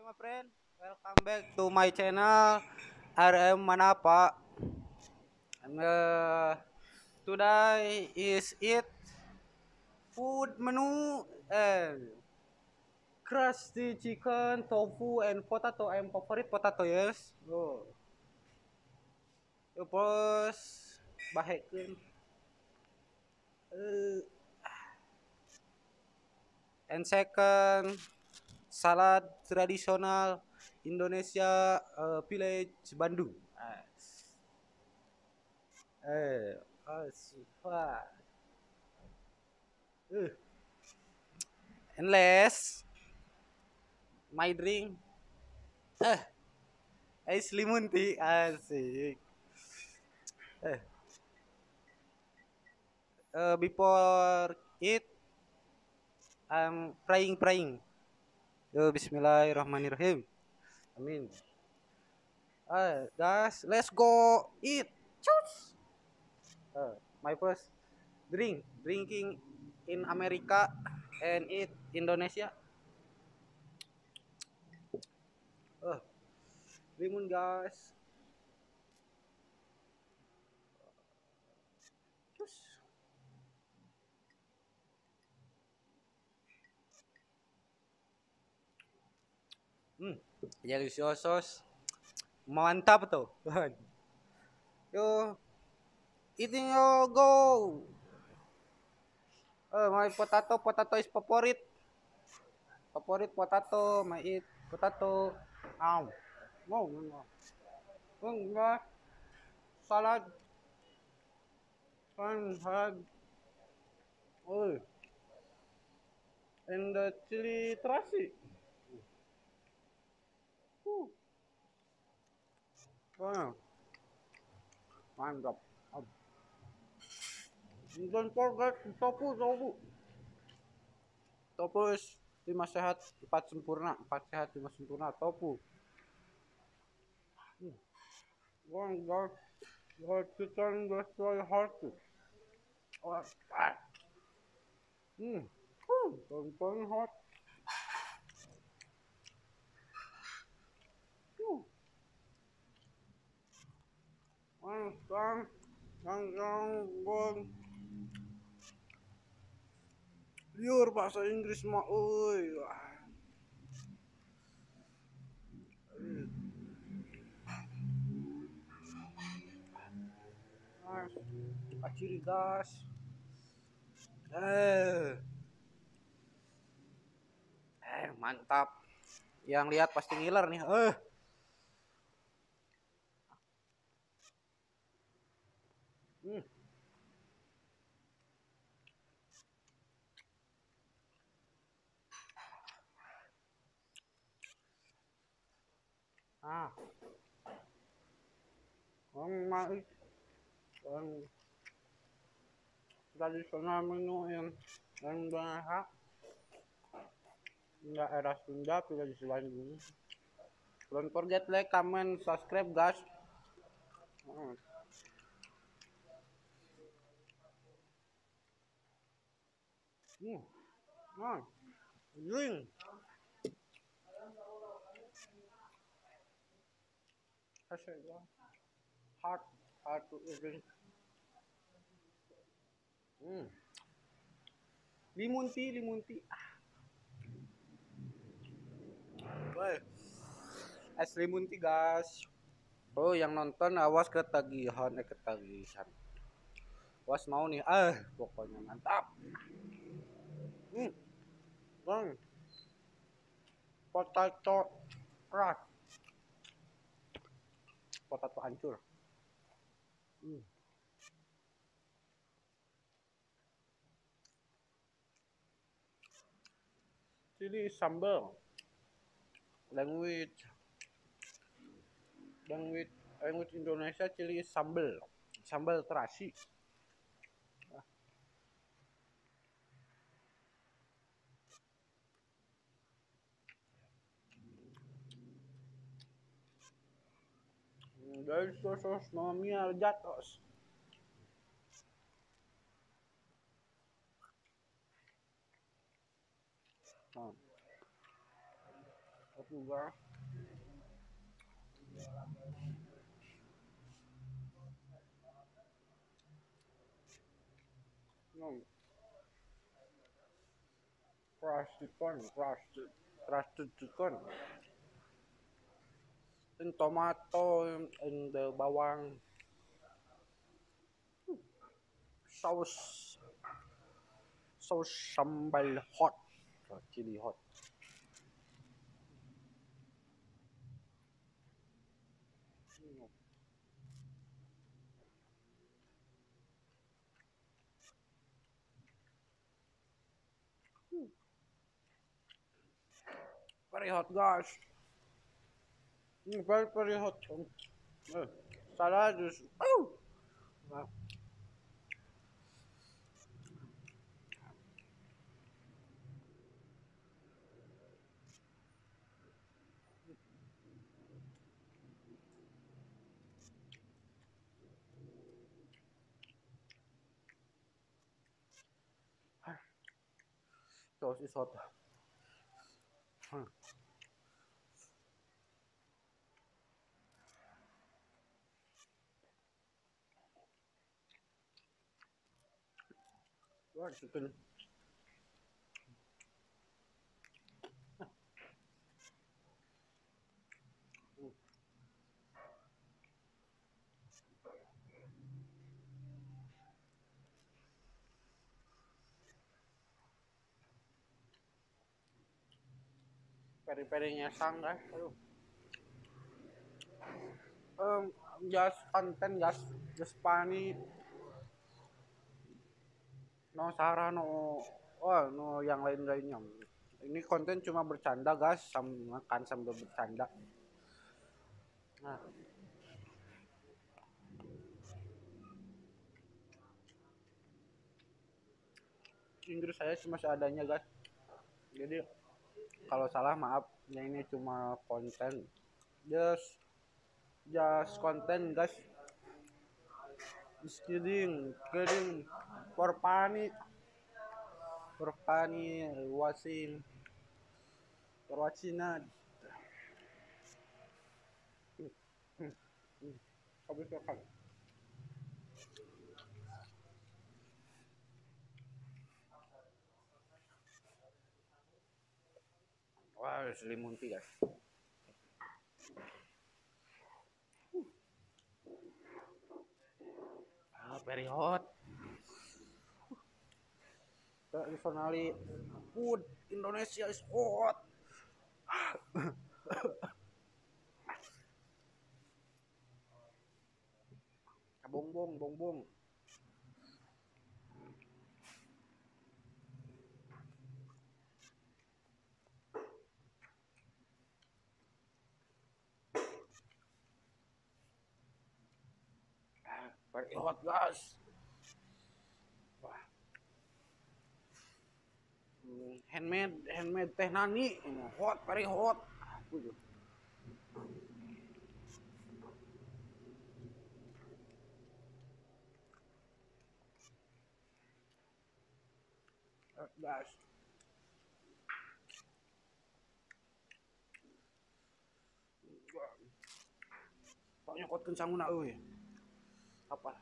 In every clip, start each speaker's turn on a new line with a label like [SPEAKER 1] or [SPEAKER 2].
[SPEAKER 1] my friend. Welcome back to my channel RM Manapa. And, today is it food menu and crusty chicken, tofu, and potato. I'm favorite potato, yes. Oh, terus bahekeun. Uh, and second salad tradisional Indonesia village Bandung. Eh, wah. Uh, Unless my drink eh es lemon tea asik. Eh, before it I'm praying. Yo bismillahirrahmanirrahim. Amin. Guys, let's go eat. Cus. My first drinking in America and eat Indonesia. Uh, lemon guys. Cus. Hmm, deliciosos. Mantap tuh. Yo, eating yo go. My potato is favorite. Favorite potato, my eat potato. No, no, no. Enggak, salad, salad. Oh, and the chili terasi. Uh, oh, mantap. Don't forget tofu. Tofu is 5 sehat, 4 sempurna. 4 sehat, 5 sempurna. Tofu. One God, God chicken destroy heart. Oh, ah. Hmm. Don't hot. Hmm. Yang liur bahasa Inggris mah euy. Aciri gas. Eh, mantap. Yang lihat pasti ngiler nih. Hmm. Ah, mas yang tradisional menu yang bahasa daerah Sunda tidak di selain ini. Don't forget like, comment, subscribe guys. Hmm. Hmm. Ah, drink. Hard, hard to drink. Hmm. Limun tea. Woi, es limun tea guys. Oh, yang nonton awas ketagihan. Was mau nih, pokoknya mantap. Hmm, bang, potato crush, potato hancur. Hmm. Ini sambal, language, language, language Indonesia, cili sambal, sambal terasi. Dari sosos mamia jatos. juga. No, crusted chicken, in tomato, in the bawang, saus, saus sambal hot, chili hot. Very hot, guys. Very hot. Uh, Salad is. Oh! Sauce is hot. What chicken? Peri-perinya sang, guys. Aduh. Just content, just funny. No Sarah, no, oh, no yang lain-lainnya. Ini konten cuma bercanda, guys, makan sambil bercanda. Nah, Inggris saya cuma seadanya, guys. Jadi kalau salah maaf, ya ini cuma konten. Just konten, guys. Just kidding, for funny, watching that. Habis makan. Wah, selimuti, guys. Very hot. Traditionally, food Indonesia is hot. Bongbong. Very hot, guys. Wah, handmade teh nani, ini hot, very hot. Guys, pokoknya kot kencang na euy. Apa?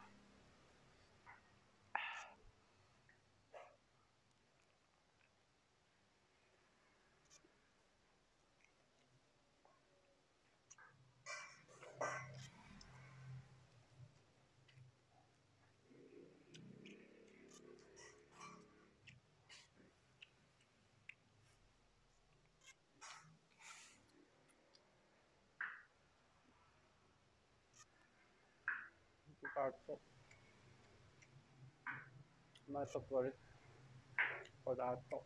[SPEAKER 1] Potato. My favorite potato.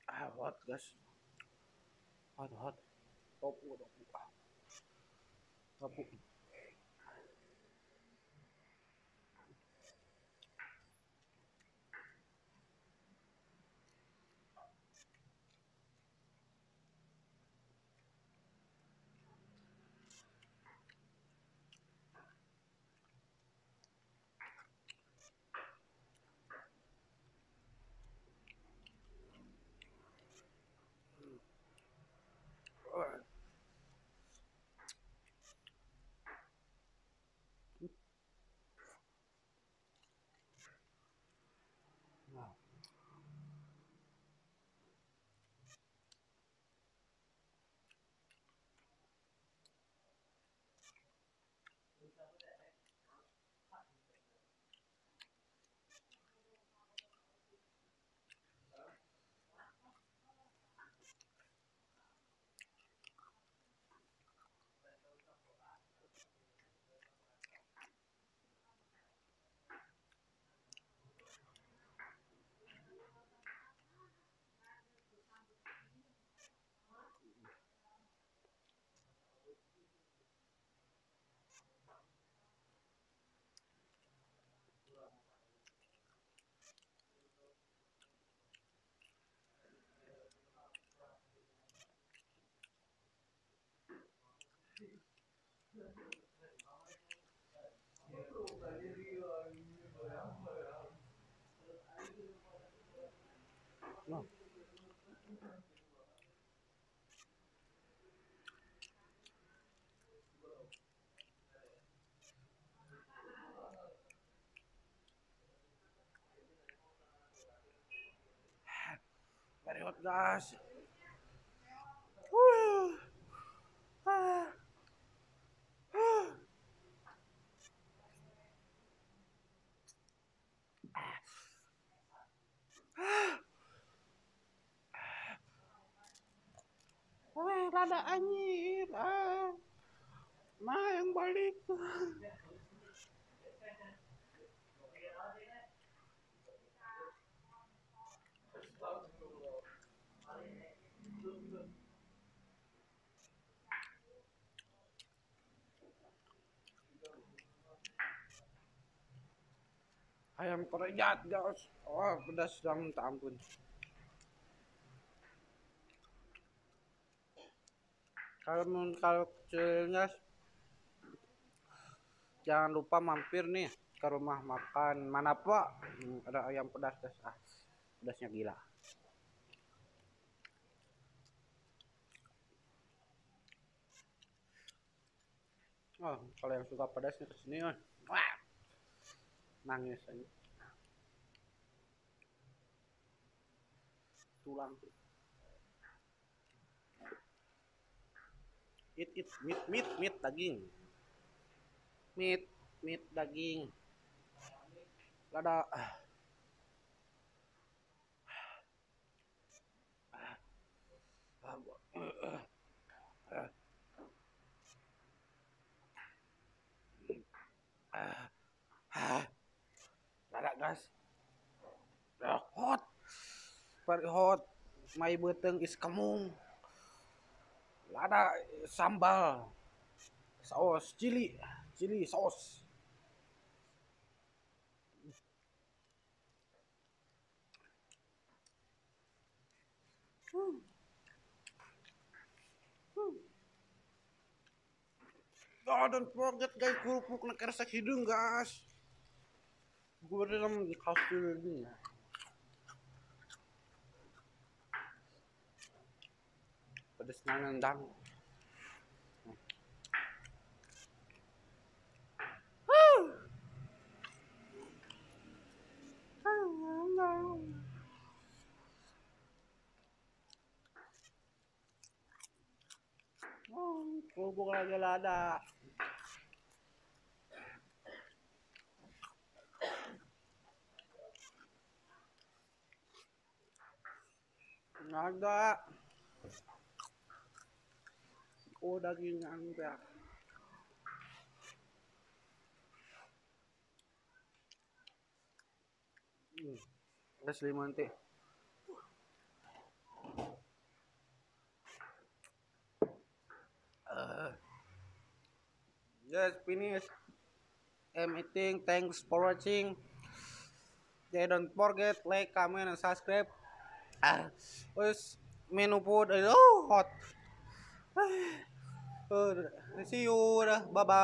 [SPEAKER 1] Hot, guys. Hot. Tofu. Tofu. No. Very hot, guys. Whew. Ah. Ah. Weh, rada anjir. Ah. Nah, yang balik. Ayam korejat, guys. Oh, pedas yang minta ampun. Kalau kecilnya jangan lupa mampir nih ke rumah makan mana pak. Ada ayam pedas, guys. Ah, pedasnya gila. Oh, kalau yang suka pedasnya kesini, wah, nangis aja. Tulang. It meat daging. Meat daging. Lada. Lada, guys. Hot. Very hot. My beteng is kemung. Lada sambal. Saus chili saus. Oh, don't forget guys, kerupuk na kerasa hidung, guys. Gue dalam kasih ini. Pedas nendang. Kerupuk lagi lada. Ada. Oh, dagingnya enggak. Asli mantep. Just finish. I'm eating. Thanks for watching. Don't forget like, comment, and subscribe. Wes menu food. Oh, hot. See you. Bye bye.